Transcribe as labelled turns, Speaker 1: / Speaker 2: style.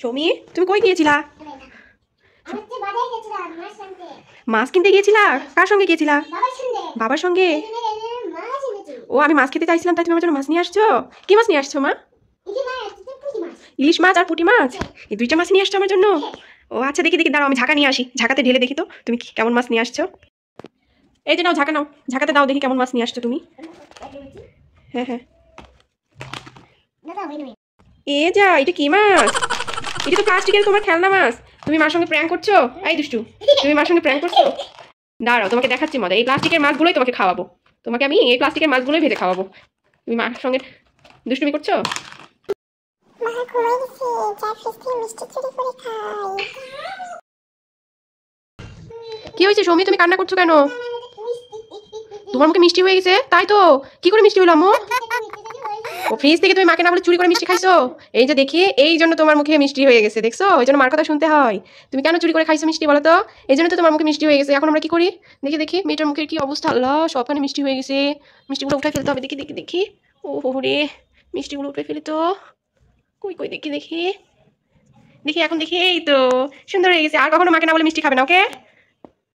Speaker 1: সৌমি, তুমি কই গিয়েছিলা? মাছ কিনতে গিয়েছিলা? কার সঙ্গে গিয়েছিলা? বাবার সঙ্গে। ও, আমি মাছ খেতে চাইছিলাম তাই তুমি আমার জন্য মাছ নিয়ে আসছো। কি মাছ নিয়ে আসছো মা? ইলিশ মাছ আর পুঁটি মাছ, এই দুইটা মাছ নিয়ে আসছো আমার জন্য? ও আচ্ছা, দেখি দেখি, দাঁড়াও আমি ঝাঁকা নিয়ে আসি, ঝাঁকাতে ঢেলে দেখি তো তুমি কেমন মাছ নিয়ে আসছো। এই যে নাও, ঝাঁকা নাও, ঝাঁকাতে দাও দেখি কেমন মাছ নিয়ে আসছো তুমি। হ্যাঁ হ্যাঁ, এ যা, এটা কি মাছ? এটা তো প্লাস্টিকের তোমার খেলনা মাছ। তুমি মার সঙ্গে প্র্যাঙ্ক করছো? এই দুষ্টু, তুমি মার সঙ্গে প্র্যাঙ্ক করছো? দাঁড়াও, তোমাকে দেখাচ্ছি মজা। এই প্লাস্টিকের মাছগুলোই তোমাকে খাওয়াবো। তোমাকে আমি এই প্লাস্টিকের মাছগুলোই ভেজে খাওয়াবো। তুমি মার সঙ্গে দুষ্টুমি করছো? কি হয়েছে সৌমি, তুমি কান্না করছো কেন? তোমার মুখে মিষ্টি হয়ে গেছে? তাই তো, কি করে মিষ্টি হলো আম্মু? ও, ফ্রিজ থেকে তুমি মাকে না বলে চুরি করে মিষ্টি খাইছো? এই যে দেখি, এই জন্য তোমার মুখে মিষ্টি হয়ে গেছে, দেখছো? ওই জন্য মার কথা শুনতে হয়। তুমি কেন চুরি করে খাইছো মিষ্টি বলো তো? এই জন্য তো তোমার মুখে মিষ্টি হয়ে গেছে। এখন আমরা কি করি? দেখি দেখি, মেয়েটার মুখের কি অবস্থা, আল্লাহ, সবখানে মিষ্টি হয়ে গেছে। মিষ্টিগুলো উঠাই ফেলতে হবে, দেখি দেখি দেখি। ও রে, মিষ্টিগুলো উঠে ফেলি তো। কই কই, দেখি দেখি দেখি, এখন দেখি, এই তো সুন্দর হয়ে গেছে। আর কখনো মাকে না বলে মিষ্টি খাবে না, ওকে?